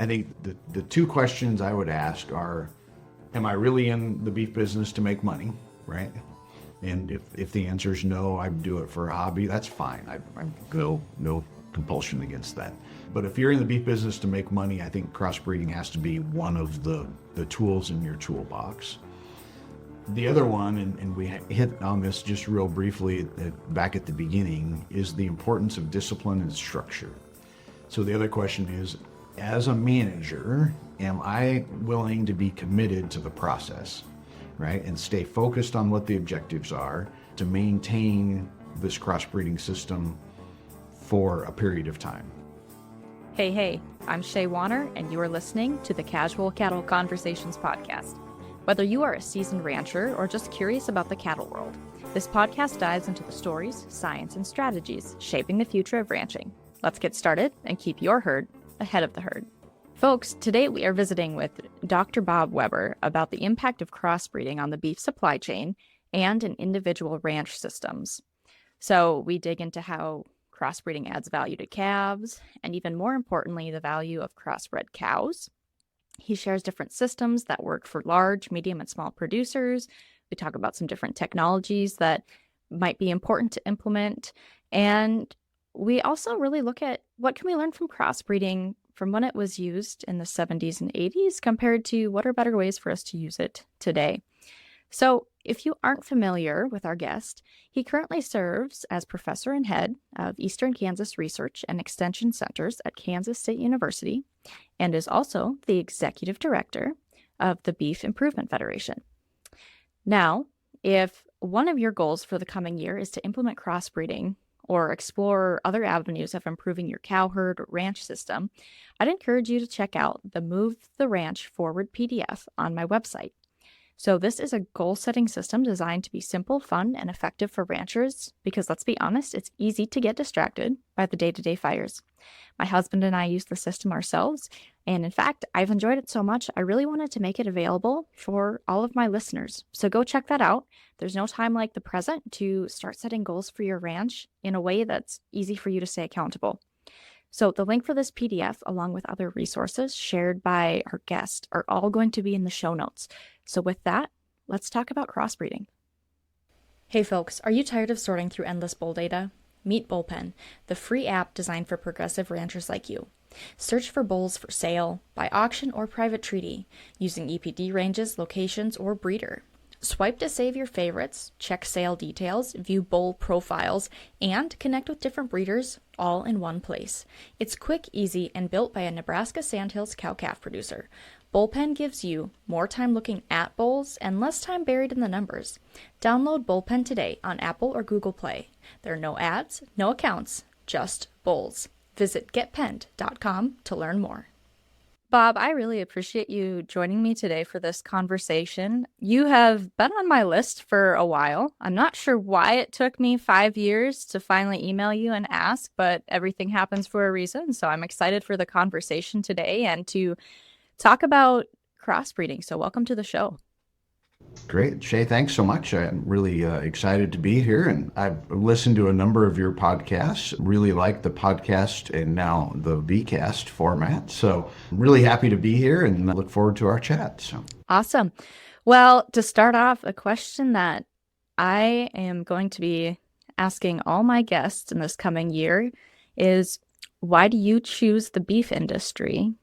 I think the two questions I would ask are, am I really in the beef business to make money, right? And if the answer is no, I do it for a hobby, that's fine. I'm no compulsion against that. But if you're in the beef business to make money, I think crossbreeding has to be one of the tools in your toolbox. The other one, and we hit on this just real briefly back at the beginning, is the importance of discipline and structure. So the other question is, as a manager, am I willing to be committed to the process, right? And stay focused on what the objectives are to maintain this crossbreeding system for a period of time. Hey, I'm Shaye Koester-Wanner, and you are listening to the Casual Cattle Conversations podcast. Whether you are a seasoned rancher or just curious about the cattle world, this podcast dives into the stories, science, and strategies shaping the future of ranching. Let's get started and keep your herd ahead of the herd. Folks, today we are visiting with Dr. Bob Weaber about the impact of crossbreeding on the beef supply chain and in individual ranch systems. So we dig into how crossbreeding adds value to calves, and even more importantly, the value of crossbred cows. He shares different systems that work for large, medium, and small producers. We talk about some different technologies that might be important to implement. And we also really look at what can we learn from crossbreeding from when it was used in the 70s and 80s compared to what are better ways for us to use it today. So if you aren't familiar with our guest, he currently serves as professor and head of Eastern Kansas Research and Extension Centers at Kansas State University and is also the executive director of the Beef Improvement Federation. Now, if one of your goals for the coming year is to implement crossbreeding or explore other avenues of improving your cow herd or ranch system, I'd encourage you to check out the Move the Ranch Forward PDF on my website. So this is a goal-setting system designed to be simple, fun, and effective for ranchers because, let's be honest, it's easy to get distracted by the day-to-day fires. My husband and I use the system ourselves, and in fact, I've enjoyed it so much, I really wanted to make it available for all of my listeners. So go check that out. There's no time like the present to start setting goals for your ranch in a way that's easy for you to stay accountable. So the link for this PDF, along with other resources shared by our guest, are all going to be in the show notes. So with that, let's talk about crossbreeding. Hey folks, are you tired of sorting through endless bull data? Meet Bullpen, the free app designed for progressive ranchers like you. Search for bulls for sale, by auction or private treaty, using EPD ranges, locations, or breeder. Swipe to save your favorites, check sale details, view bull profiles, and connect with different breeders all in one place. It's quick, easy, and built by a Nebraska Sandhills cow-calf producer. Bullpen gives you more time looking at bulls and less time buried in the numbers. Download Bullpen today on Apple or Google Play. There are no ads, no accounts, just bulls. Visit getpenned.com to learn more. Bob, I really appreciate you joining me today for this conversation. You have been on my list for a while. I'm not sure why it took me 5 years to finally email you and ask, but everything happens for a reason. So I'm excited for the conversation today and to talk about crossbreeding. So welcome to the show. Great. Shaye, thanks so much. I'm really excited to be here, and I've listened to a number of your podcasts, really like the podcast and now the VCast format. So I'm really happy to be here and I look forward to our chat. So awesome. Well, to start off, a question that I am going to be asking all my guests in this coming year is, why do you choose the beef industry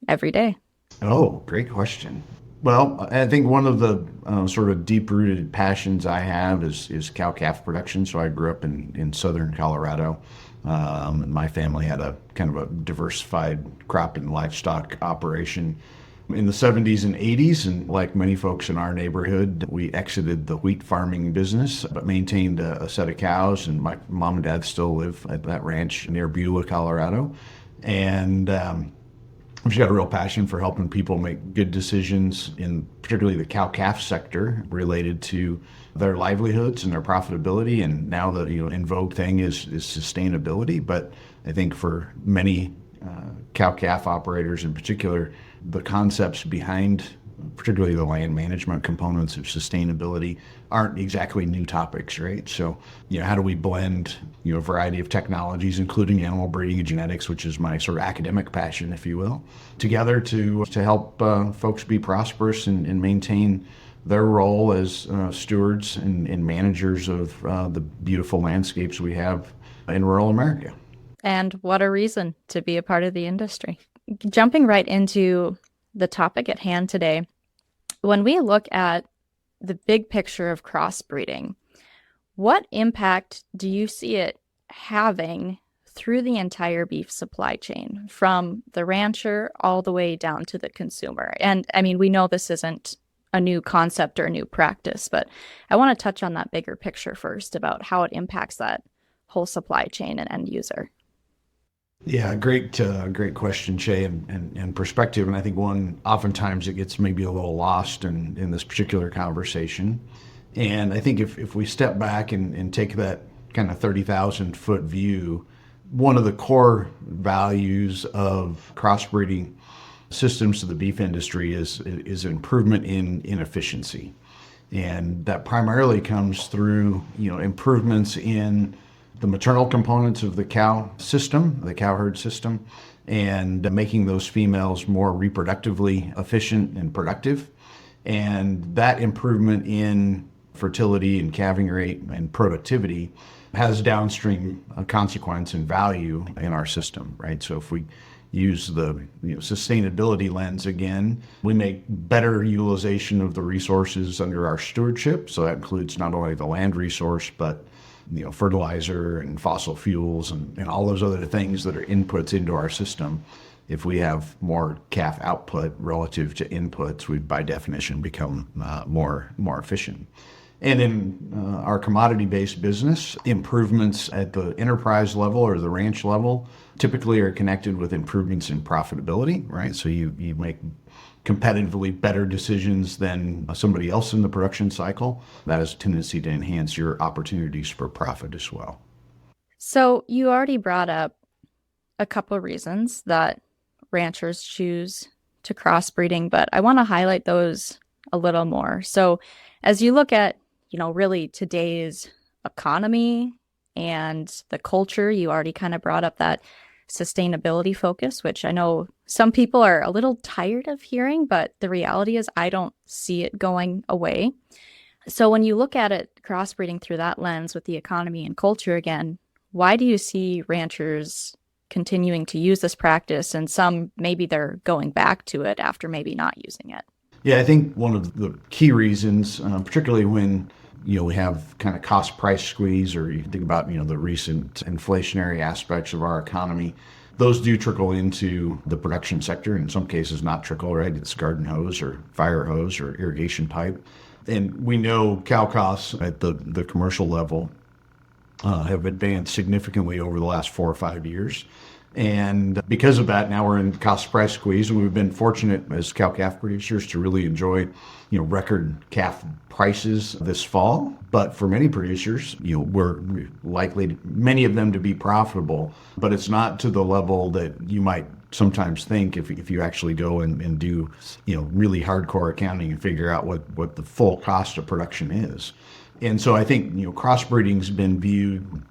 every day? Oh, great question. Well, I think one of the sort of deep-rooted passions I have is cow-calf production. So I grew up in southern Colorado. And my family had a kind of a diversified crop and livestock operation in the 70s and 80s. And like many folks in our neighborhood, we exited the wheat farming business, but maintained a set of cows. And my mom and dad still live at that ranch near Beulah, Colorado. And I've got a real passion for helping people make good decisions in particularly the cow-calf sector related to their livelihoods and their profitability. And now the in vogue thing is sustainability. But I think for many cow-calf operators in particular, the concepts behind particularly the land management components of sustainability, aren't exactly new topics, right? So, how do we blend, a variety of technologies, including animal breeding and genetics, which is my sort of academic passion, if you will, together to help folks be prosperous and maintain their role as stewards and managers of the beautiful landscapes we have in rural America. And what a reason to be a part of the industry. Jumping right into the topic at hand today, when we look at the big picture of crossbreeding, what impact do you see it having through the entire beef supply chain, from the rancher all the way down to the consumer? And I mean, we know this isn't a new concept or a new practice, but I want to touch on that bigger picture first about how it impacts that whole supply chain and end user. Yeah, great question, Shaye, and perspective. And I think oftentimes it gets maybe a little lost in this particular conversation. And I think if we step back and take that kind of 30,000 foot view, one of the core values of crossbreeding systems to the beef industry is improvement in efficiency. And that primarily comes through, improvements in the maternal components of the cow herd system, and making those females more reproductively efficient and productive. And that improvement in fertility and calving rate and productivity has downstream consequence and value in our system, right? So if we use the sustainability lens again, we make better utilization of the resources under our stewardship. So that includes not only the land resource, but fertilizer and fossil fuels and all those other things that are inputs into our system. If we have more calf output relative to inputs, we by definition become more efficient. And in our commodity-based business, improvements at the enterprise level or the ranch level typically are connected with improvements in profitability, right? So you make competitively better decisions than somebody else in the production cycle. That has a tendency to enhance your opportunities for profit as well. So you already brought up a couple of reasons that ranchers choose to crossbreeding, but I want to highlight those a little more. So as you look at, really today's economy and the culture, you already kind of brought up that sustainability focus, which I know some people are a little tired of hearing, but the reality is I don't see it going away. So when you look at it, crossbreeding through that lens with the economy and culture again, why do you see ranchers continuing to use this practice, and some maybe they're going back to it after maybe not using it? Yeah, I think one of the key reasons, particularly when we have kind of cost price squeeze, or you think about the recent inflationary aspects of our economy, those do trickle into the production sector. In some cases, not trickle, right? It's garden hose or fire hose or irrigation pipe. And we know cow costs at the commercial level have advanced significantly over the last 4 or 5 years. And because of that, now we're in cost price squeeze, and we've been fortunate as cow-calf producers to really enjoy, record calf prices this fall. But for many producers, we're likely, many of them, to be profitable, but it's not to the level that you might sometimes think if you actually go and do, really hardcore accounting and figure out what the full cost of production is. And so I think, crossbreeding's been viewed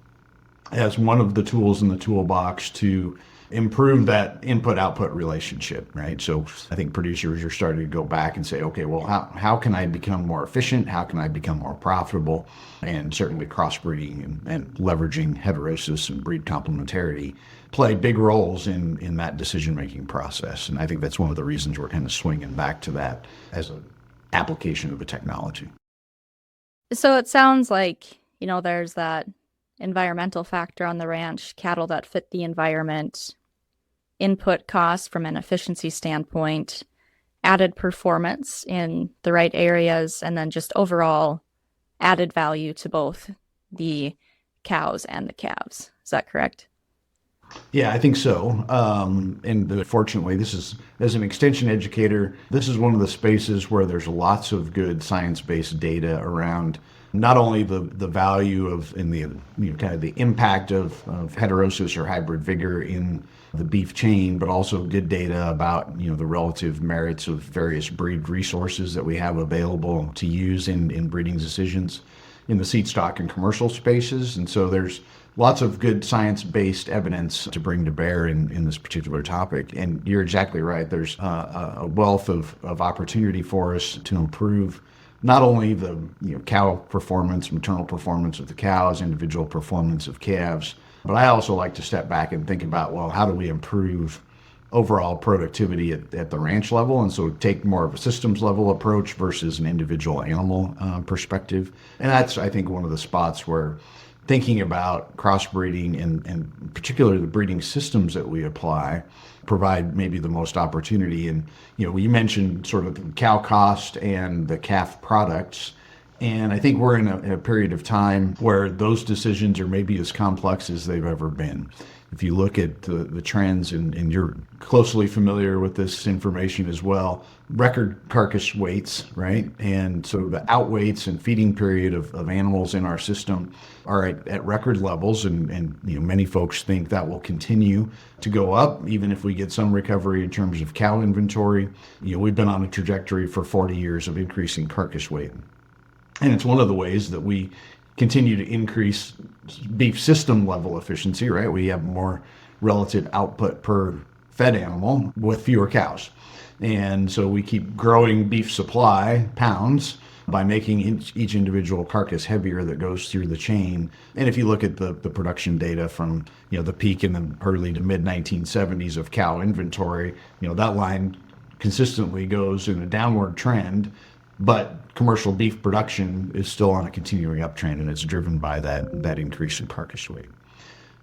as one of the tools in the toolbox to improve that input-output relationship, right? So I think producers are starting to go back and say, okay, well, how can I become more efficient? How can I become more profitable? And certainly crossbreeding and leveraging heterosis and breed complementarity play big roles in that decision-making process. And I think that's one of the reasons we're kind of swinging back to that as an application of the technology. So it sounds like, there's that environmental factor on the ranch, cattle that fit the environment, input costs from an efficiency standpoint, added performance in the right areas, and then just overall added value to both the cows and the calves. Is that correct? Yeah, I think so. And fortunately, this is, as an extension educator, this is one of the spaces where there's lots of good science-based data around not only the value of, and the kind of the impact of heterosis or hybrid vigor in the beef chain, but also good data about, the relative merits of various breed resources that we have available to use in breeding decisions in the seed stock and commercial spaces. And so there's lots of good science-based evidence to bring to bear in this particular topic. And you're exactly right. There's a wealth of opportunity for us to improve not only the cow performance, maternal performance of the cows, individual performance of calves, but I also like to step back and think about, well, how do we improve overall productivity at the ranch level? And so take more of a systems level approach versus an individual animal perspective. And that's, I think, one of the spots where thinking about crossbreeding and particularly the breeding systems that we apply provide maybe the most opportunity. And, you mentioned sort of the cow cost and the calf products. And I think we're in a period of time where those decisions are maybe as complex as they've ever been. If you look at the trends, and you're closely familiar with this information as well, record carcass weights, right? And so the outweights and feeding period of animals in our system are at record levels. And many folks think that will continue to go up, even if we get some recovery in terms of cow inventory. We've been on a trajectory for 40 years of increasing carcass weight. And it's one of the ways that we continue to increase beef system level efficiency, right? We have more relative output per fed animal with fewer cows. And so we keep growing beef supply pounds by making each individual carcass heavier that goes through the chain. And if you look at the production data from, the peak in the early to mid 1970s of cow inventory, that line consistently goes in a downward trend. But commercial beef production is still on a continuing uptrend, and it's driven by that increase in carcass weight.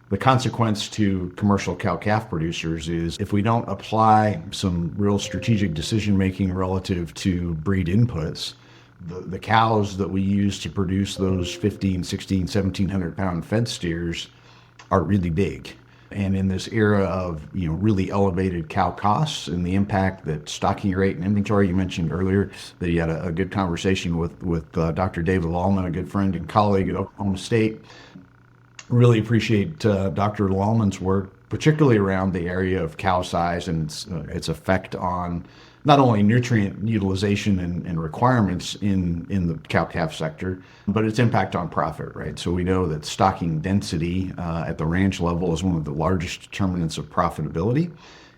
The consequence to commercial cow-calf producers is if we don't apply some real strategic decision-making relative to breed inputs, the cows that we use to produce those 15, 16, 1,700 pound fed steers are really big. And in this era of really elevated cow costs and the impact that stocking rate and inventory, you mentioned earlier that you had a good conversation with Dr. David Lallman, a good friend and colleague at Oklahoma State. Really appreciate Dr. Lallman's work, particularly around the area of cow size and its effect on not only nutrient utilization and requirements in the cow-calf sector, but its impact on profit, right? So we know that stocking density at the ranch level is one of the largest determinants of profitability.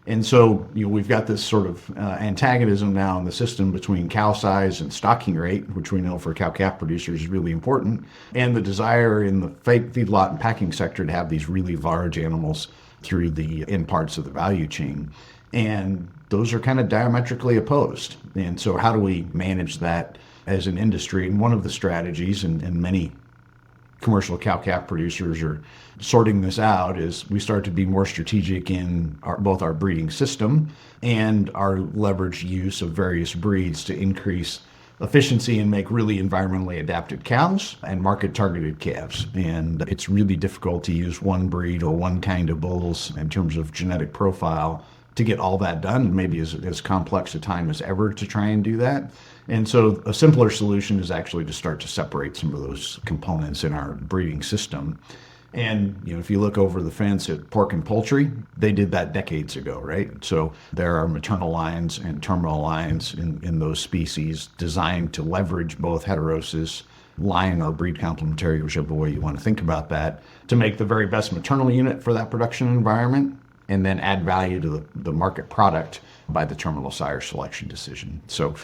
And so, we've got this sort of antagonism now in the system between cow size and stocking rate, which we know for cow-calf producers is really important, and the desire in the feedlot and packing sector to have these really large animals through the end parts of the value chain. And those are kind of diametrically opposed. And so how do we manage that as an industry? And one of the strategies, and many commercial cow-calf producers are sorting this out, is we start to be more strategic in both our breeding system and our leveraged use of various breeds to increase efficiency and make really environmentally adapted cows and market targeted calves. And it's really difficult to use one breed or one kind of bulls in terms of genetic profile to get all that done, maybe as complex a time as ever to try and do that. And so a simpler solution is actually to start to separate some of those components in our breeding system. And, if you look over the fence at pork and poultry, they did that decades ago, right? So there are maternal lines and terminal lines in those species designed to leverage both heterosis, line, or breed complementary, whichever way you want to think about that, to make the very best maternal unit for that production environment, and then add value to the market product by the terminal sire selection decision. So,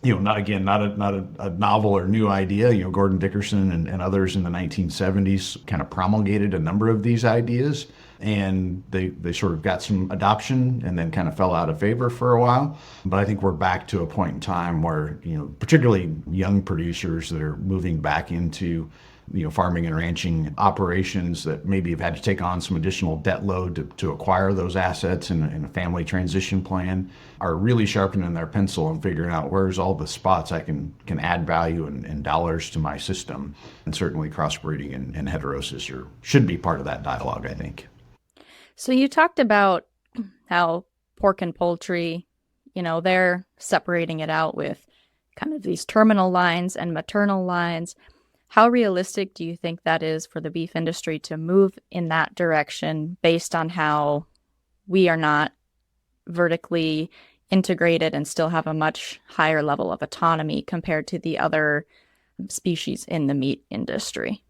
not a novel or new idea. Gordon Dickerson and others in the 1970s kind of promulgated a number of these ideas, and they sort of got some adoption and then kind of fell out of favor for a while. But I think we're back to a point in time where, particularly young producers that are moving back into farming and ranching operations that maybe have had to take on some additional debt load to acquire those assets in a family transition plan are really sharpening their pencil and figuring out where's all the spots I can add value and dollars to my system. And certainly crossbreeding and heterosis should be part of that dialogue, I think. So you talked about how pork and poultry, they're separating it out with kind of these terminal lines and maternal lines. How realistic do you think that is for the beef industry to move in that direction based on how we are not vertically integrated and still have a much higher level of autonomy compared to the other species in the meat industry?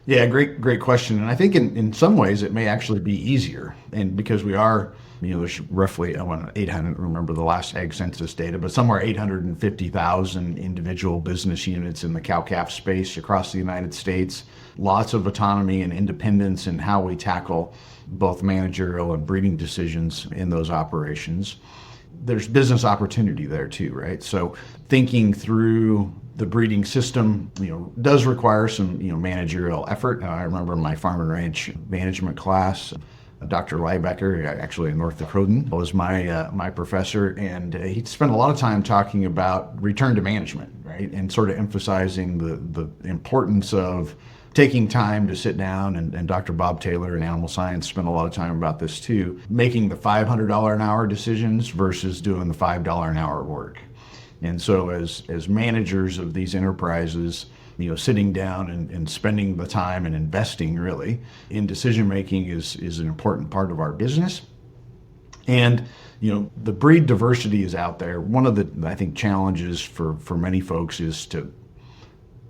Yeah, great question. And I think in some ways it may actually be easier. And because we are, there's roughly, I want 800, remember the last ag census data, but somewhere 850,000 individual business units in the cow-calf space across the United States. Lots of autonomy and independence in how we tackle both managerial and breeding decisions in those operations. There's business opportunity there too, right? So thinking through the breeding system, does require some, managerial effort. I remember my farm and ranch management class, Dr. Liebecker, actually in North Dakota, was my professor, and he spent a lot of time talking about return to management, right? And sort of emphasizing the importance of taking time to sit down, and Dr. Bob Taylor in animal science spent a lot of time about this too, making the $500 an hour decisions versus doing the $5 an hour work. And so as managers of these enterprises, sitting down and spending the time and investing really in decision making is an important part of our business. And the breed diversity is out there. One of the, I think, challenges for many folks is to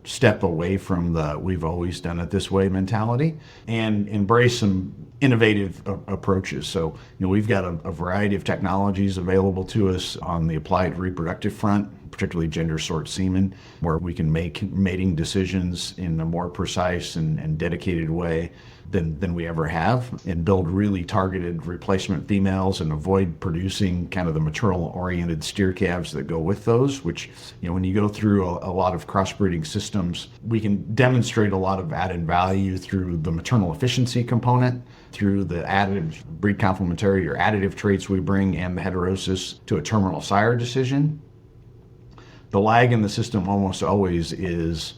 step away from the we've always done it this way mentality and embrace some innovative approaches. So, we've got a variety of technologies available to us on the applied reproductive front, particularly gender sort semen, where we can make mating decisions in a more precise and dedicated way than we ever have, and build really targeted replacement females and avoid producing kind of the maternal-oriented steer calves that go with those, which, when you go through a lot of crossbreeding systems, we can demonstrate a lot of added value through the maternal efficiency component, through the additive breed complementary or additive traits we bring, and the heterosis to a terminal sire decision. The lag in the system almost always is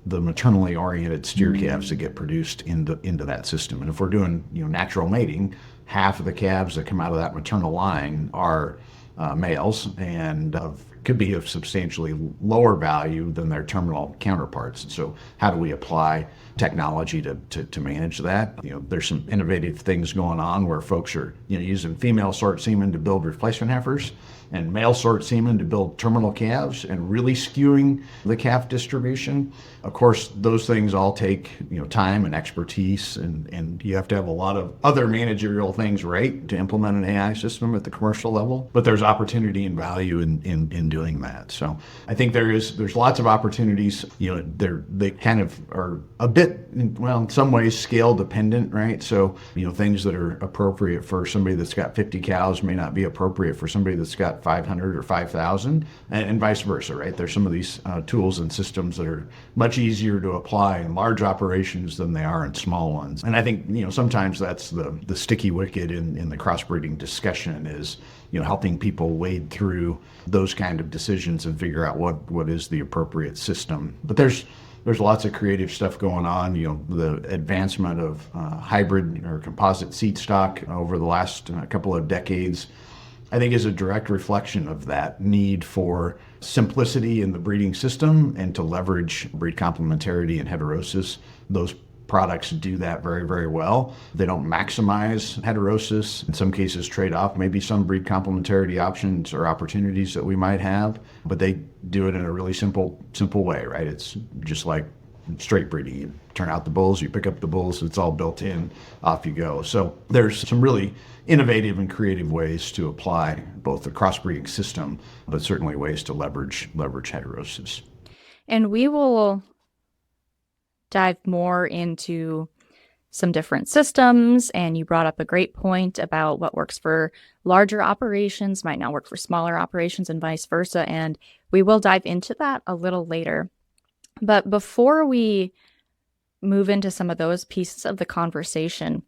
the maternally oriented steer calves that get produced into that system. And if we're doing natural mating, half of the calves that come out of that maternal line are males and could be of substantially lower value than their terminal counterparts. And so how do we apply technology to manage that? There's some innovative things going on where folks are using female sort semen to build replacement heifers and male sort semen to build terminal calves, and really skewing the calf distribution. Of course, those things all take time and expertise, and you have to have a lot of other managerial things right to implement an AI system at the commercial level. But there's opportunity and value in doing that. So I think there's lots of opportunities. They kind of are a bit, in some ways scale dependent, right? So things that are appropriate for somebody that's got 50 cows may not be appropriate for somebody that's got 500 or 5,000, and vice versa, right? There's some of these tools and systems that are much easier to apply in large operations than they are in small ones. And I think, sometimes that's the sticky wicket in the crossbreeding discussion is, helping people wade through those kind of decisions and figure out what is the appropriate system. But there's lots of creative stuff going on. The advancement of hybrid or composite seed stock over the last couple of decades, I think, is a direct reflection of that need for simplicity in the breeding system and to leverage breed complementarity and heterosis. Those products do that very, very well. They don't maximize heterosis. In some cases, trade off maybe some breed complementarity options or opportunities that we might have, but they do it in a really simple way, right? It's just like straight breeding. You turn out the bulls, you pick up the bulls, it's all built in, off you go. So there's some really innovative and creative ways to apply both the crossbreeding system, but certainly ways to leverage heterosis. And we will dive more into some different systems, and you brought up a great point about what works for larger operations might not work for smaller operations and vice versa, and we will dive into that a little later. But before we move into some of those pieces of the conversation,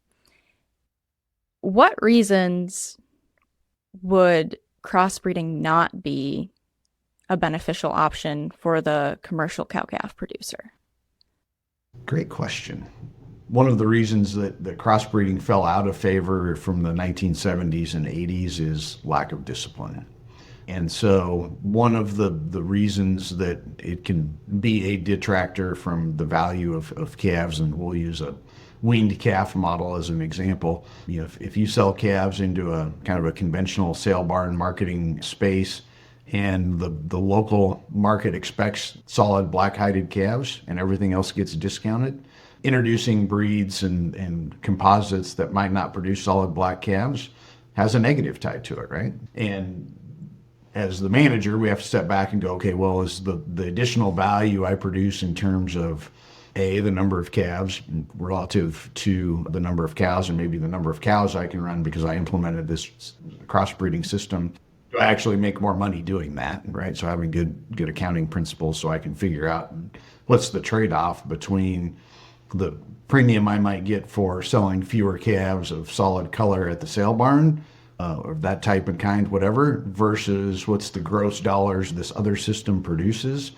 what reasons would crossbreeding not be a beneficial option for the commercial cow-calf producer? Great question. One of the reasons that crossbreeding fell out of favor from the 1970s and 80s is lack of discipline. And so one of the reasons that it can be a detractor from the value of calves, and we'll use weaned calf model as an example. If you sell calves into a kind of a conventional sale barn marketing space, and the local market expects solid black-hided calves and everything else gets discounted, introducing breeds and composites that might not produce solid black calves has a negative tied to it, right? And as the manager, we have to step back and go, okay, well, is the additional value I produce in terms of the number of calves relative to the number of cows, and maybe the number of cows I can run because I implemented this crossbreeding system, do I actually make more money doing that, right? So having good accounting principles so I can figure out what's the trade-off between the premium I might get for selling fewer calves of solid color at the sale barn, or that type and kind, whatever, versus what's the gross dollars this other system produces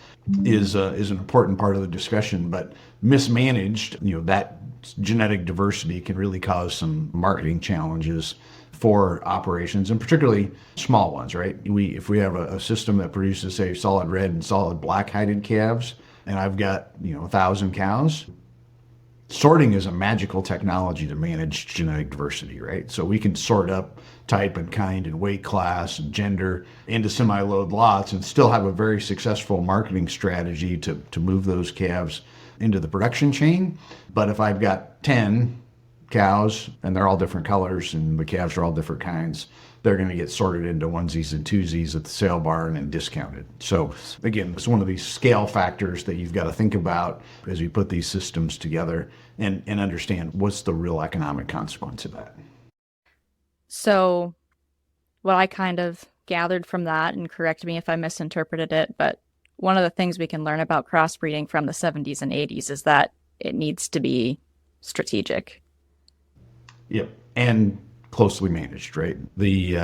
is an important part of the discussion. But mismanaged, that genetic diversity can really cause some marketing challenges for operations, and particularly small ones, right? If we have a system that produces, say, solid red and solid black-hided calves, and I've got 1,000 cows, sorting is a magical technology to manage genetic diversity, right? So we can sort up type and kind and weight class and gender into semi-load lots and still have a very successful marketing strategy to move those calves into the production chain. But if I've got 10 cows and they're all different colors and the calves are all different kinds, they're going to get sorted into onesies and twosies at the sale barn and discounted. So again, it's one of these scale factors that you've got to think about as you put these systems together and understand what's the real economic consequence of that. So what I kind of gathered from that, and correct me if I misinterpreted it, but one of the things we can learn about crossbreeding from the 70s and 80s is that it needs to be strategic. Yep. And closely managed, right? The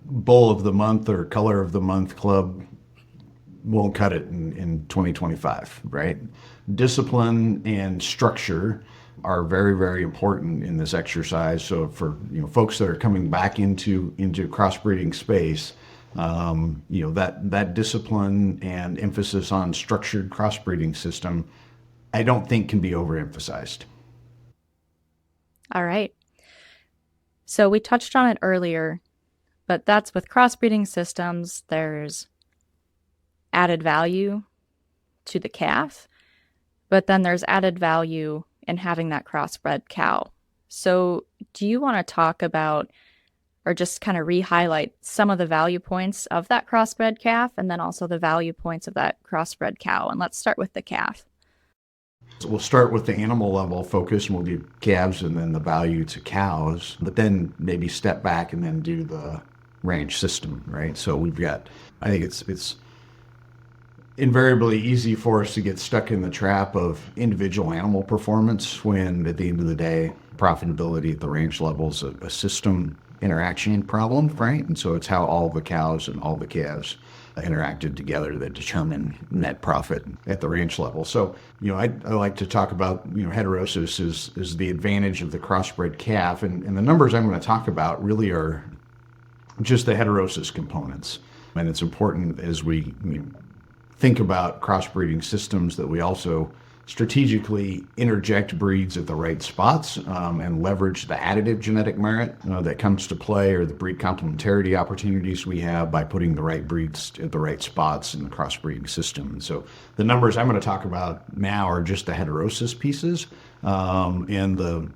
bull of the month or color of the month club won't cut it in 2025, right? Discipline and structure are very, very important in this exercise. So for folks that are coming back into crossbreeding space, that discipline and emphasis on structured crossbreeding system, I don't think can be overemphasized. All right. So we touched on it earlier, but that's with crossbreeding systems, there's added value to the calf, but then there's added value in having that crossbred cow. So do you want to talk about, or just kind of re-highlight some of the value points of that crossbred calf, and then also the value points of that crossbred cow? And let's start with the calf. So we'll start with the animal level focus, and we'll do calves and then the value to cows, but then maybe step back and then do the range system, right? So we've got, I think it's invariably easy for us to get stuck in the trap of individual animal performance when at the end of the day, profitability at the range level is a system interaction problem, right? And so it's how all the cows and all the calves interacted together that determine net profit at the range level. So, I like to talk about, heterosis is the advantage of the crossbred calf. And the numbers I'm going to talk about really are just the heterosis components. And it's important as we think about crossbreeding systems that we also strategically interject breeds at the right spots and leverage the additive genetic merit that comes to play, or the breed complementarity opportunities we have by putting the right breeds at the right spots in the crossbreeding system. And so the numbers I'm going to talk about now are just the heterosis pieces, and the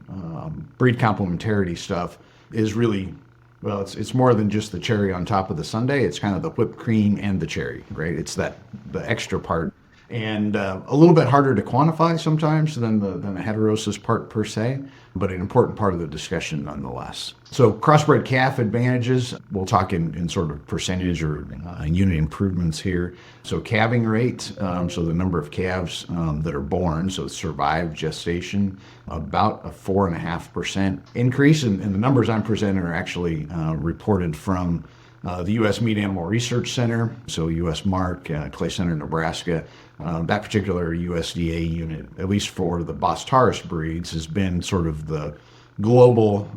breed complementarity stuff is really, well, it's more than just the cherry on top of the sundae. It's kind of the whipped cream and the cherry, right? It's the extra part. And a little bit harder to quantify sometimes than the heterosis part per se, but an important part of the discussion nonetheless. So crossbred calf advantages, we'll talk in sort of percentage or unit improvements here. So calving rate, so the number of calves that are born, so survived gestation, about a 4.5% increase. And the numbers I'm presenting are actually reported from the U.S. Meat Animal Research Center, so U.S. Mark, Clay Center, Nebraska. That particular USDA unit, at least for the Bos Taurus breeds, has been sort of the global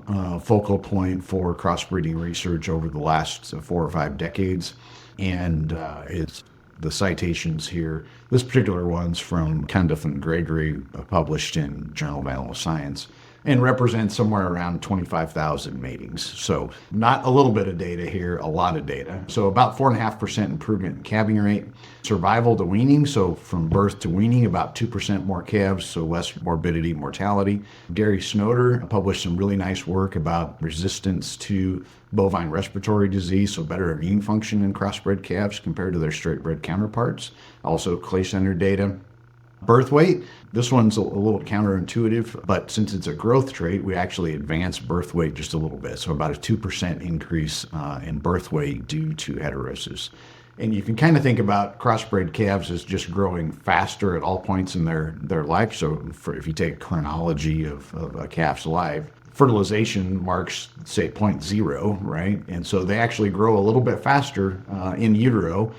focal point for crossbreeding research over the last 4 or 5 decades. And it's the citations here. This particular one's from Cundiff and Gregory, published in Journal of Animal Science. and represents somewhere around 25,000 matings. So not a little bit of data here, a lot of data. So about 4.5% improvement in calving rate. Survival to weaning, so from birth to weaning, about 2% more calves, so less morbidity, mortality. Gary Snoder published some really nice work about resistance to bovine respiratory disease, so better immune function in crossbred calves compared to their straight-bred counterparts. Also clay center data. Birth weight, this one's a little counterintuitive, but since it's a growth trait, we actually advance birth weight just a little bit. So about a 2% increase in birth weight due to heterosis. And you can kind of think about crossbred calves as just growing faster at all points in their life. So if you take a chronology of a calf's life, fertilization marks, say, 0.0, right? And so they actually grow a little bit faster in utero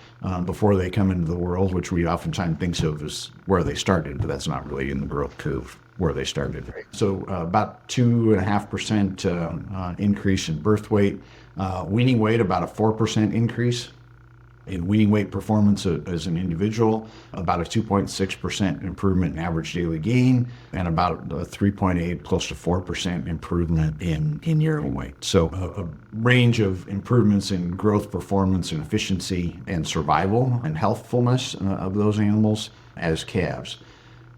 before they come into the world, which we oftentimes think of as where they started, but that's not really in the growth curve where they started. Right? So about 2.5% increase in birth weight. Weaning weight, about a 4% increase. In weaning weight performance as an individual, about a 2.6% improvement in average daily gain, and about a 3.8, close to 4% improvement in yearly weight. So a range of improvements in growth, performance, and efficiency, and survival and healthfulness of those animals as calves.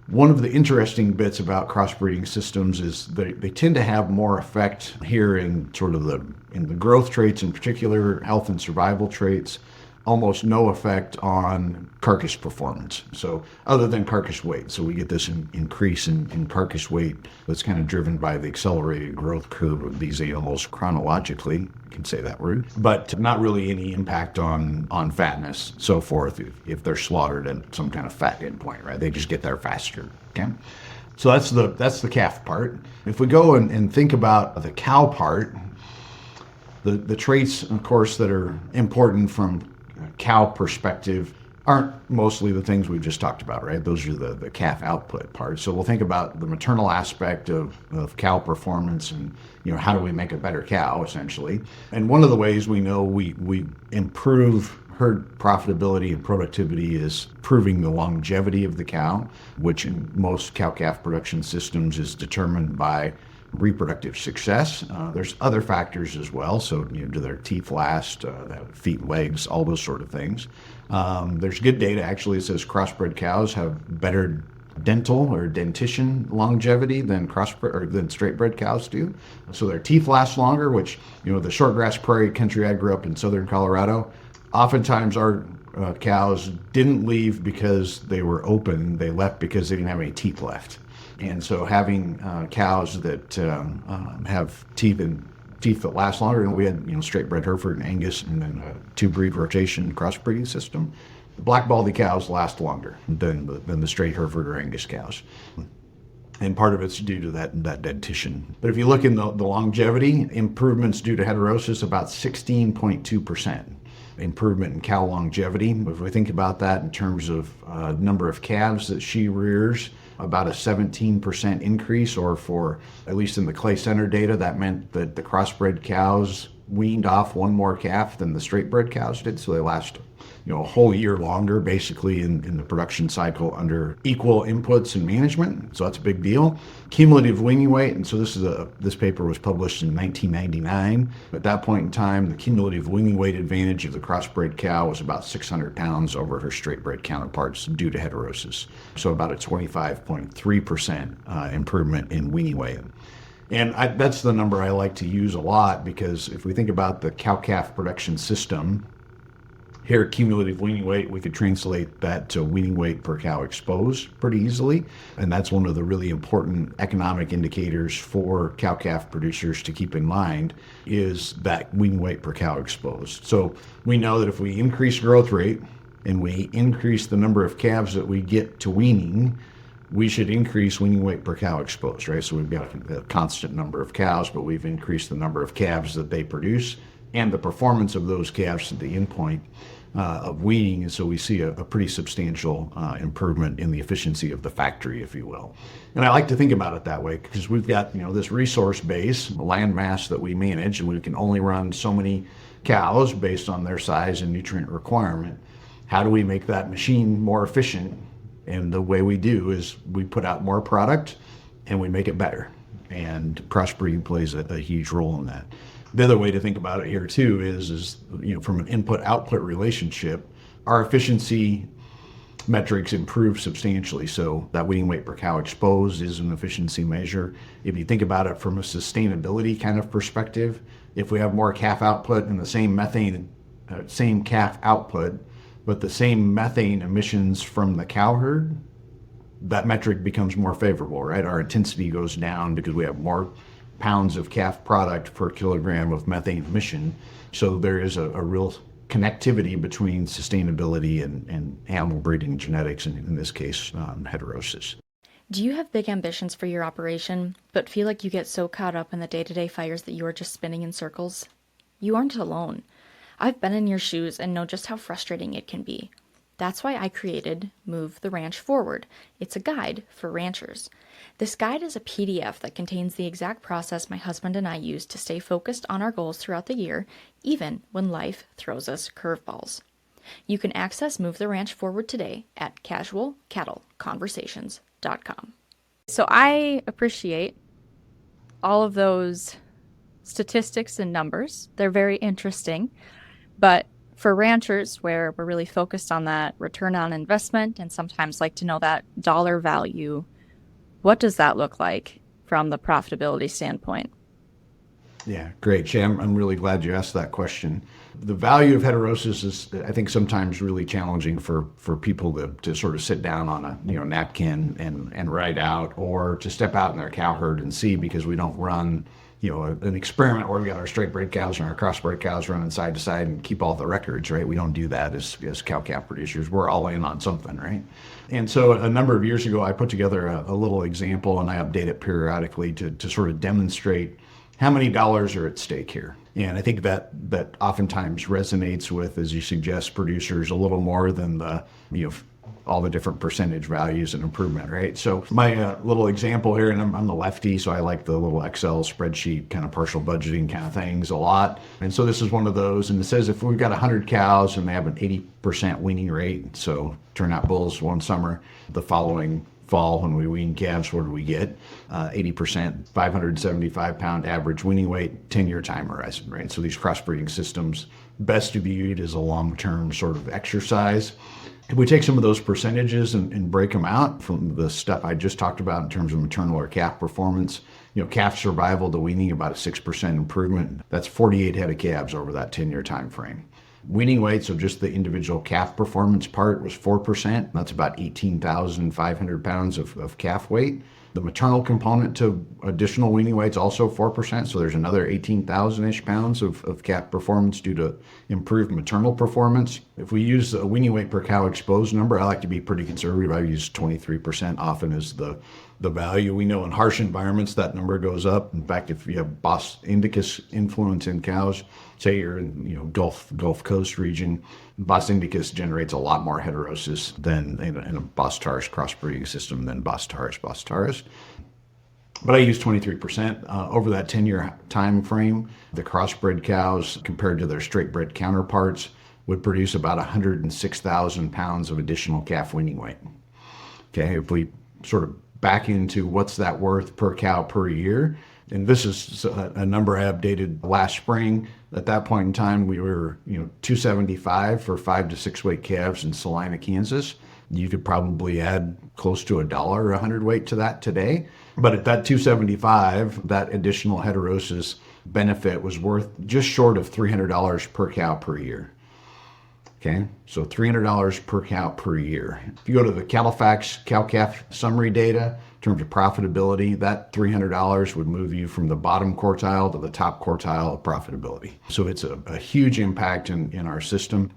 One of the interesting bits about crossbreeding systems is they tend to have more effect here in sort of in the growth traits, in particular health and survival traits. Almost no effect on carcass performance. So other than carcass weight. So we get this increase in carcass weight that's kind of driven by the accelerated growth curve of these animals chronologically. You can say that word, but not really any impact on fatness, so forth, if they're slaughtered at some kind of fat endpoint, right? They just get there faster, okay? So that's the calf part. If we go and think about the cow part, the traits, of course, that are important from cow perspective aren't mostly the things we've just talked about, right? Those are the calf output parts. So we'll think about the maternal aspect of cow performance and, how do we make a better cow, essentially. And one of the ways we know we improve herd profitability and productivity is proving the longevity of the cow, which in most cow-calf production systems is determined by reproductive success. There's other factors as well. So, do their teeth last, feet and legs, all those sort of things. There's good data actually that says crossbred cows have better dental or dentition longevity than straightbred cows do. So their teeth last longer, which, the shortgrass prairie country I grew up in southern Colorado, oftentimes our cows didn't leave because they were open. They left because they didn't have any teeth left. And so having cows that have teeth that last longer, and we had straight-bred Hereford and Angus, and then a two-breed rotation crossbreeding system. The black baldy cows last longer than the straight Hereford or Angus cows, and part of it's due to that dentition. But if you look in the longevity, improvements due to heterosis, about 16.2%. Improvement in cow longevity. If we think about that in terms of number of calves that she rears, about a 17% increase, or for, at least in the clay center data, that meant that the crossbred cows weaned off one more calf than the straightbred cows did. So they last, a whole year longer, basically in the production cycle under equal inputs and management. So that's a big deal. Cumulative weaning weight, and so this paper was published in 1999. At that point in time, the cumulative weaning weight advantage of the crossbred cow was about 600 pounds over her straightbred counterparts due to heterosis. So about a 25.3% improvement in weaning weight. And that's the number I like to use a lot, because if we think about the cow-calf production system, here, cumulative weaning weight, we could translate that to weaning weight per cow exposed pretty easily. And that's one of the really important economic indicators for cow-calf producers to keep in mind, is that weaning weight per cow exposed. So we know that if we increase growth rate and we increase the number of calves that we get to weaning, we should increase weaning weight per cow exposed, right? So we've got a constant number of cows, but we've increased the number of calves that they produce and the performance of those calves at the endpoint of weaning. And so we see a pretty substantial improvement in the efficiency of the factory, if you will. And I like to think about it that way, because we've got, this resource base, land mass that we manage, and we can only run so many cows based on their size and nutrient requirement. How do we make that machine more efficient? And the way we do is we put out more product and we make it better. and crossbreeding plays a huge role in that. The other way to think about it here too is from an input-output relationship, our efficiency metrics improve substantially. So that weaning weight per cow exposed is an efficiency measure. If you think about it from a sustainability kind of perspective, if we have more calf output and the same same calf output, but the same methane emissions from the cow herd, that metric becomes more favorable, right? Our intensity goes down because we have more pounds of calf product per kilogram of methane emission. So there is a real connectivity between sustainability and animal breeding genetics, and in this case, heterosis. Do you have big ambitions for your operation, but feel like you get so caught up in the day-to-day fires that you are just spinning in circles? You aren't alone. I've been in your shoes and know just how frustrating it can be. That's why I created Move the Ranch Forward. It's a guide for ranchers. This guide is a PDF that contains the exact process my husband and I use to stay focused on our goals throughout the year, even when life throws us curveballs. You can access Move the Ranch Forward today at casualcattleconversations.com. So I appreciate all of those statistics and numbers. They're very interesting, but for ranchers where we're really focused on that return on investment and sometimes like to know that dollar value, what does that look like from the profitability standpoint? Yeah, great, Shaye. I'm really glad you asked that question. The value of heterosis is, I think, sometimes really challenging for people to sort of sit down on a napkin and write out, or to step out in their cow herd and see, because we don't run an experiment where we got our straight bred cows and our crossbred cows running side to side and keep all the records, right? We don't do that as cow calf producers. We're all in on something, right? And so a number of years ago, I put together a little example, and I update it periodically to sort of demonstrate how many dollars are at stake here. And I think that oftentimes resonates with, as you suggest, producers a little more than all the different percentage values and improvement, right? So my little example here, and I'm the lefty, so I like the little Excel spreadsheet kind of partial budgeting kind of things a lot. And so this is one of those, and it says if we've got 100 cows and they have an 80% weaning rate, so turnout bulls one summer, the following fall when we wean calves, what do we get? 80%, 575 pound average weaning weight, 10-year time horizon, right? So these crossbreeding systems best to be viewed as a long-term sort of exercise. If we take some of those percentages and break them out from the stuff I just talked about in terms of maternal or calf performance, calf survival to weaning, about a 6% improvement. That's 48 head of calves over that 10-year time frame. Weaning weight, so just the individual calf performance part, was 4%. That's about 18,500 pounds of calf weight. The maternal component to additional weaning weight's also 4%, so there's another 18,000-ish pounds of calf performance due to improved maternal performance. If we use a weaning weight per cow exposed number, I like to be pretty conservative. I use 23% often as the value. We know in harsh environments that number goes up. In fact, if you have Bos indicus influence in cows, say you're in Gulf Coast region, Bos indicus generates a lot more heterosis than in a Bos taurus crossbreeding system than Bos taurus. But I use 23% over that 10-year time frame. The crossbred cows, compared to their straight bred counterparts, would produce about 106,000 pounds of additional calf weaning weight. Okay, if we sort of back into what's that worth per cow per year, and this is a number I updated last spring. At that point in time, we were $275 for 5 to 6 weight calves in Salina, Kansas. You could probably add close to $1 a hundredweight to that today. But at that $275, that additional heterosis benefit was worth just short of $300 per cow per year. Okay, so $300 per cow per year. If you go to the Califax cow-calf summary data, in terms of profitability, that $300 would move you from the bottom quartile to the top quartile of profitability. So it's a huge impact in our system.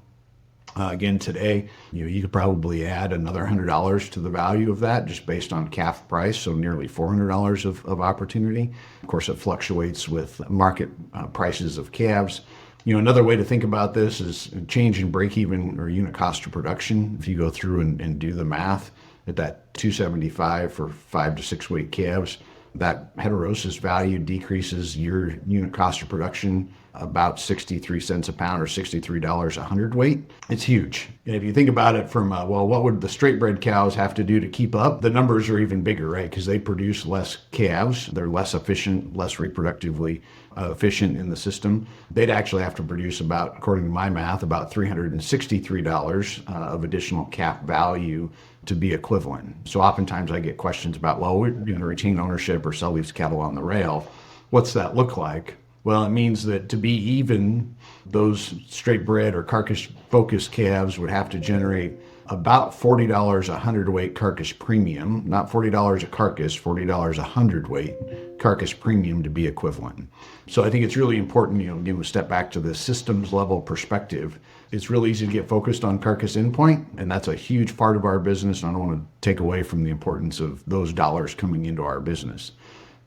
Again, today, you could probably add another $100 to the value of that just based on calf price, so nearly $400 of opportunity. Of course, it fluctuates with market prices of calves. Another way to think about this is change in break-even or unit cost of production. If you go through and do the math at that $275 for 5 to 6 weight calves, that heterosis value decreases your unit cost of production about 63 cents a pound or $63 a hundredweight. It's huge. And if you think about it from, what would the straight bred cows have to do to keep up? The numbers are even bigger, right? Because they produce less calves. They're less efficient, less reproductively efficient in the system. They'd actually have to produce about, according to my math, about $363 of additional calf value to be equivalent. So oftentimes I get questions about, well, we're going to retain ownership or sell these cattle on the rail. What's that look like? Well, it means that to be even, those straight bred or carcass focused calves would have to generate about $40 a hundredweight carcass premium, not $40 a carcass, $40 a hundredweight carcass premium to be equivalent. So I think it's really important, again, we step back to the systems level perspective. It's really easy to get focused on carcass endpoint, and that's a huge part of our business. And I don't want to take away from the importance of those dollars coming into our business.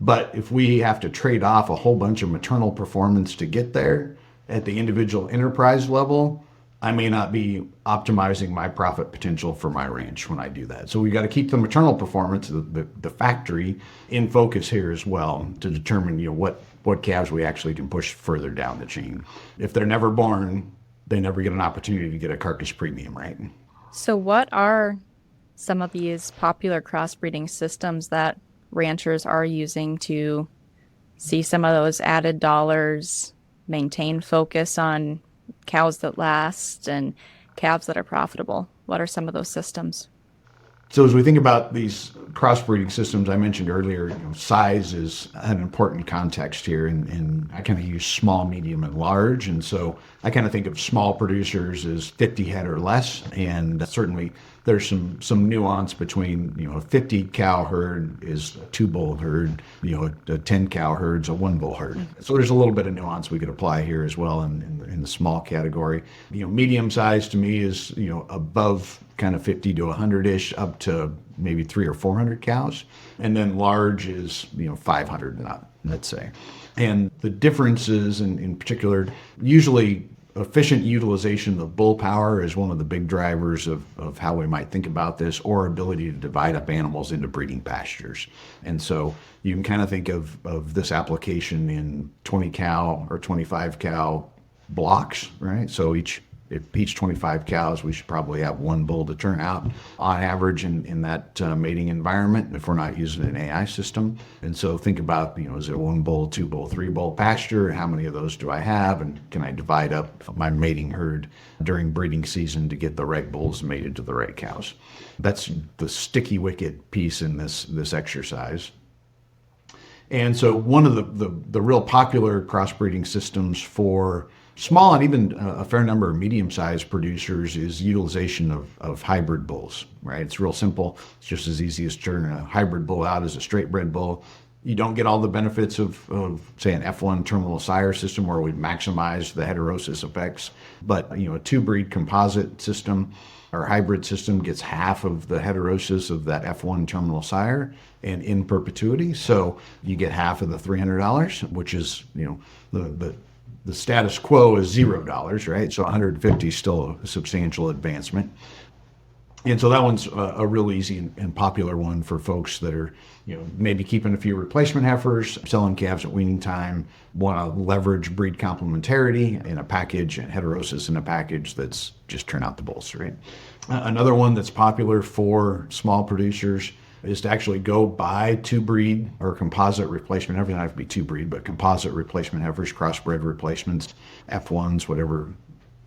But if we have to trade off a whole bunch of maternal performance to get there at the individual enterprise level, I may not be optimizing my profit potential for my ranch when I do that. So we got to keep the maternal performance, the factory, in focus here as well to determine what calves we actually can push further down the chain. If they're never born, they never get an opportunity to get a carcass premium, right? So what are some of these popular crossbreeding systems that ranchers are using to see some of those added dollars, maintain focus on cows that last and calves that are profitable? What are some of those systems? So as we think about these crossbreeding systems, I mentioned earlier, size is an important context here, and I kind of use small, medium, and large. And so I kind of think of small producers as 50 head or less, and certainly there's some nuance between, a 50 cow herd is a 2 bull herd, a 10 cow herd's a 1 bull herd. So there's a little bit of nuance we could apply here as well in the small category. Medium size to me is, above kind of 50 to 100-ish up to maybe 300 or 400 cows. And then large is, 500 and up, let's say. And the differences in particular, usually efficient utilization of bull power is one of the big drivers of how we might think about this, or ability to divide up animals into breeding pastures. And so you can kind of think of this application in 20 cow or 25 cow blocks, right? So each 25 cows, we should probably have 1 bull to turn out on average in that mating environment if we're not using an AI system. And so think about, is it 1 bull, 2 bull, 3 bull pasture? How many of those do I have? And can I divide up my mating herd during breeding season to get the right bulls mated to the right cows? That's the sticky wicket piece in this exercise. And so one of the real popular crossbreeding systems for small and even a fair number of medium-sized producers is utilization of hybrid bulls, right? It's real simple. It's just as easy as turning a hybrid bull out as a straight bred bull. You don't get all the benefits of say, an F1 terminal sire system where we maximize the heterosis effects, but a 2-breed composite system or hybrid system gets half of the heterosis of that F1 terminal sire and in perpetuity. So you get half of the $300, which is, the status quo is $0, right? So 150 is still a substantial advancement. And so that one's a real easy and popular one for folks that are, maybe keeping a few replacement heifers, selling calves at weaning time, want to leverage breed complementarity in a package and heterosis in a package that's just turn out the bulls, right? Another one that's popular for small producers is to actually go buy 2-breed or composite replacement. Everything doesn't have to be 2-breed, but composite replacement heifers, crossbred replacements, F1s, whatever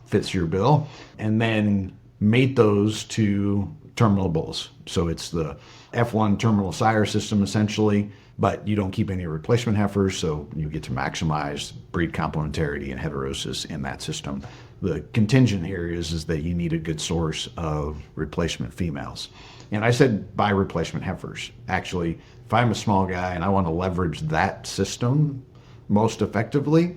fits your bill, and then mate those to terminal bulls. So it's the F1 terminal sire system essentially, but you don't keep any replacement heifers, so you get to maximize breed complementarity and heterosis in that system. The contingent here is that you need a good source of replacement females. And I said buy replacement heifers. Actually, if I'm a small guy and I want to leverage that system most effectively,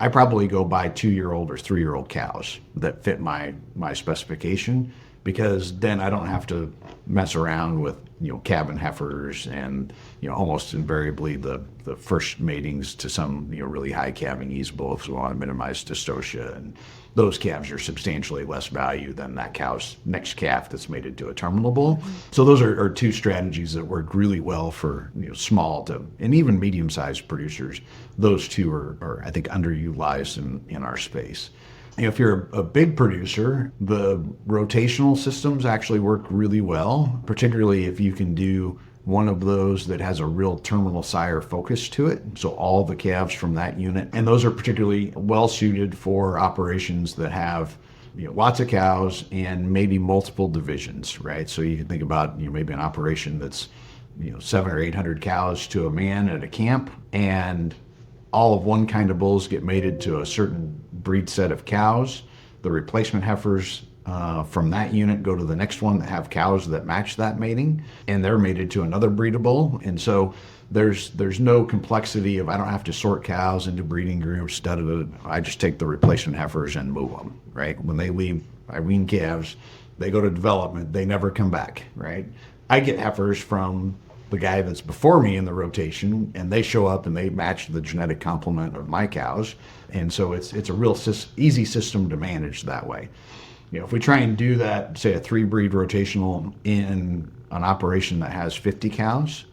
I probably go buy 2-year-old or 3-year-old cows that fit my specification, because then I don't have to mess around with cabin heifers and almost invariably the first matings to some really high calving ease bulls who want to minimize dystocia and those calves are substantially less value than that cow's next calf that's mated to a terminal bull. So those are two strategies that work really well for small to and even medium-sized producers. Those two are I think underutilized in our space. If you're a big producer, the rotational systems actually work really well, particularly if you can do one of those that has a real terminal sire focus to it. So all the calves from that unit. And those are particularly well suited for operations that have lots of cows and maybe multiple divisions, right? So you can think about maybe an operation that's 700 or 800 cows to a man at a camp, and all of one kind of bulls get mated to a certain breed set of cows. The replacement heifers from that unit go to the next one that have cows that match that mating, and they're mated to another breed of bull. And so there's no complexity of I don't have to sort cows into breeding groups. I just take the replacement heifers and move them, right? When they leave, I wean calves, they go to development, they never come back, right? I get heifers from the guy that's before me in the rotation, and they show up and they match the genetic complement of my cows. And so it's a real easy system to manage that way. If we try and do that, say a 3-breed rotational in an operation that has 50 cows,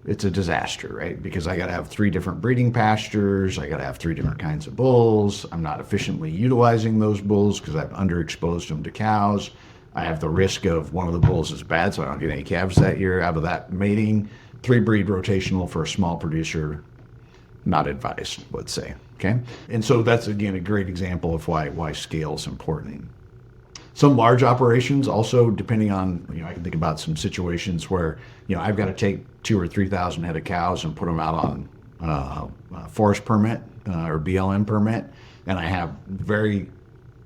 it's a disaster, right? Because I got to have 3 different breeding pastures. I got to have 3 different kinds of bulls. I'm not efficiently utilizing those bulls because I've underexposed them to cows. I have the risk of one of the bulls is bad, so I don't get any calves that year out of that mating. 3-breed rotational for a small producer, not advised, let's say, okay? And so that's, again, a great example of why scale is important. Some large operations also, depending on, I can think about some situations where, I've got to take 2,000 or 3,000 head of cows and put them out on forest permit or BLM permit, and I have very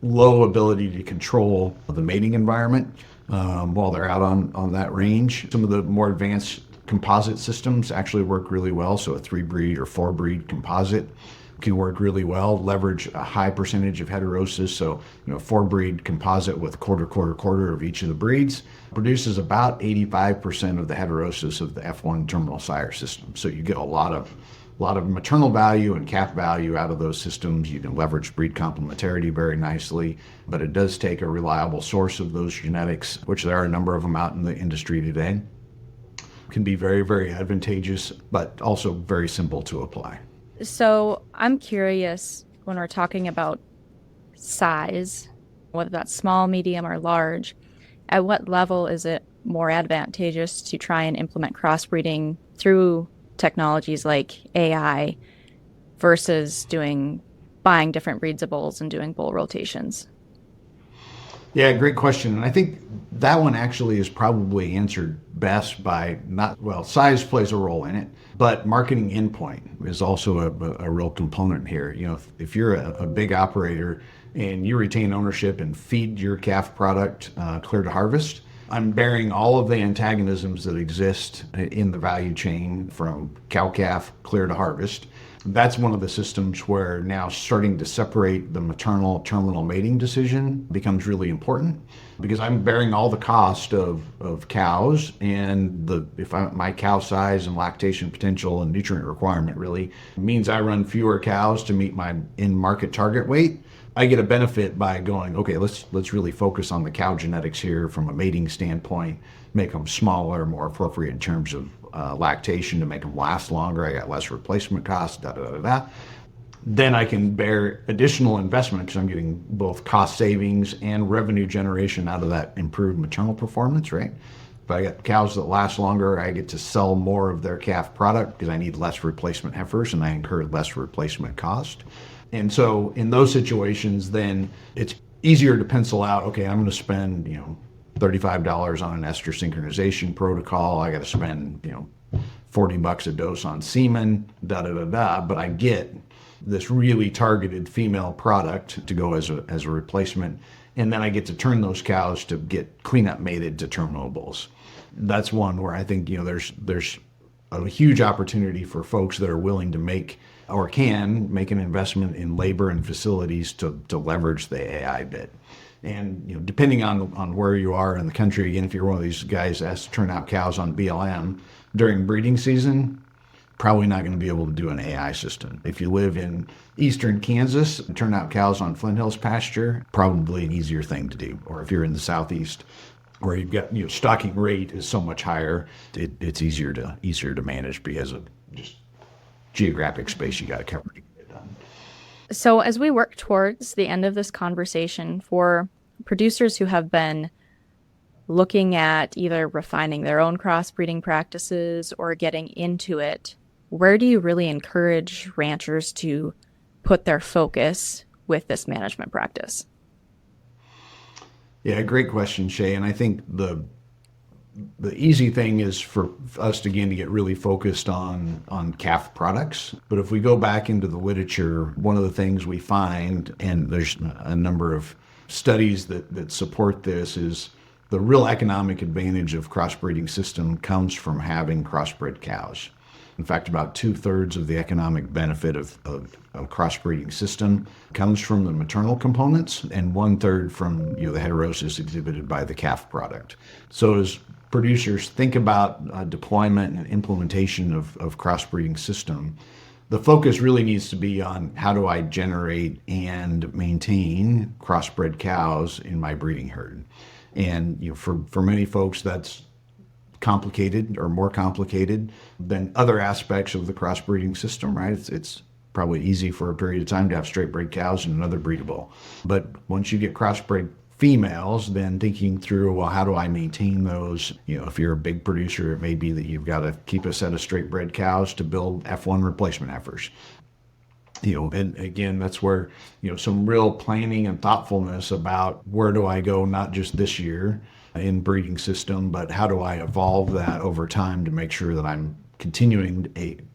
low ability to control the mating environment while they're out on that range. Some of the more advanced composite systems actually work really well. So a 3-breed or 4-breed composite can work really well, leverage a high percentage of heterosis. So, 4-breed composite with quarter of each of the breeds produces about 85% of the heterosis of the F1 terminal sire system. So you get a lot of maternal value and calf value out of those systems. You can leverage breed complementarity very nicely, but it does take a reliable source of those genetics, which there are a number of them out in the industry today. Can be very, very advantageous, but also very simple to apply. So I'm curious, when we're talking about size, whether that's small, medium, or large, at what level is it more advantageous to try and implement crossbreeding through technologies like AI versus buying different breeds of bulls and doing bull rotations? Yeah, great question. And I think that one actually is probably answered best by size plays a role in it, but marketing endpoint is also a real component here. If you're a big operator and you retain ownership and feed your calf product clear to harvest, I'm bearing all of the antagonisms that exist in the value chain from cow-calf clear to harvest. That's one of the systems where now starting to separate the maternal terminal mating decision becomes really important, because I'm bearing all the cost of cows and my cow size and lactation potential and nutrient requirement really means I run fewer cows to meet my in-market target weight. I get a benefit by going, okay, let's really focus on the cow genetics here from a mating standpoint, make them smaller, more appropriate in terms of lactation to make them last longer. I got less replacement costs, Then I can bear additional investment because I'm getting both cost savings and revenue generation out of that improved maternal performance, right? If I got cows that last longer, I get to sell more of their calf product because I need less replacement heifers and I incur less replacement cost. And so in those situations, then it's easier to pencil out, okay, I'm going to spend, $35 on an ester synchronization protocol. I got to spend, $40 a dose on semen, but I get this really targeted female product to go as a replacement. And then I get to turn those cows to get cleanup mated to terminal bulls. That's one where I think, there's a huge opportunity for folks that are willing to make or can make an investment in labor and facilities to leverage the AI bit. And depending on where you are in the country, again, if you're one of these guys that has to turn out cows on BLM during breeding season, probably not going to be able to do an AI system. If you live in eastern Kansas and turn out cows on Flint Hills pasture, probably an easier thing to do. Or if you're in the southeast, where you've got stocking rate is so much higher, it's easier to manage because of just geographic space you got to cover to get it done. So as we work towards the end of this conversation, for producers who have been looking at either refining their own crossbreeding practices or getting into it, where do you really encourage ranchers to put their focus with this management practice? Yeah, great question, Shaye. And I think the easy thing is for us again to get really focused on calf products. But if we go back into the literature, one of the things we find, and there's a number of studies that support this, is the real economic advantage of crossbreeding system comes from having crossbred cows. In fact, about 2/3 of the economic benefit of crossbreeding system comes from the maternal components, and 1/3 from the heterosis exhibited by the calf product. So as producers think about deployment and implementation of crossbreeding system, the focus really needs to be on how do I generate and maintain crossbred cows in my breeding herd. And for many folks, that's complicated or more complicated than other aspects of the crossbreeding system, right? It's probably easy for a period of time to have straight bred cows and another breedable. But once you get crossbred females, then thinking through, well, how do I maintain those? If you're a big producer, it may be that you've got to keep a set of straight bred cows to build F1 replacement heifers. And again, that's where, some real planning and thoughtfulness about where do I go, not just this year in breeding system, but how do I evolve that over time to make sure that I'm continuing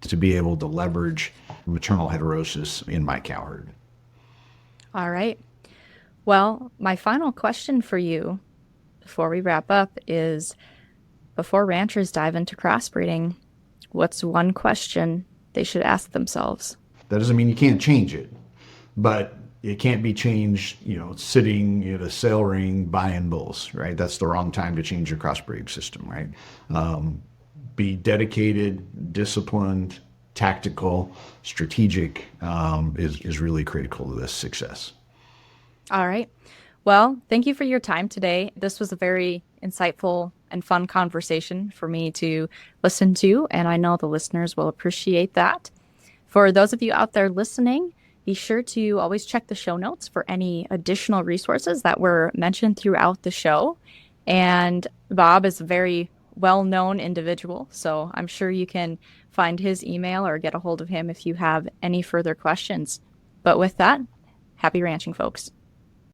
to be able to leverage maternal heterosis in my cow herd. All right. Well, my final question for you before we wrap up is, before ranchers dive into crossbreeding, what's one question they should ask themselves? That doesn't mean you can't change it, but it can't be changed, sitting at a sale ring buying bulls, right? That's the wrong time to change your crossbreeding system, right? Be dedicated, disciplined, tactical, strategic is really critical to this success. All right. Well, thank you for your time today. This was a very insightful and fun conversation for me to listen to, and I know the listeners will appreciate that. For those of you out there listening, be sure to always check the show notes for any additional resources that were mentioned throughout the show. And Bob is a very well-known individual, so I'm sure you can find his email or get a hold of him if you have any further questions. But with that, happy ranching, folks.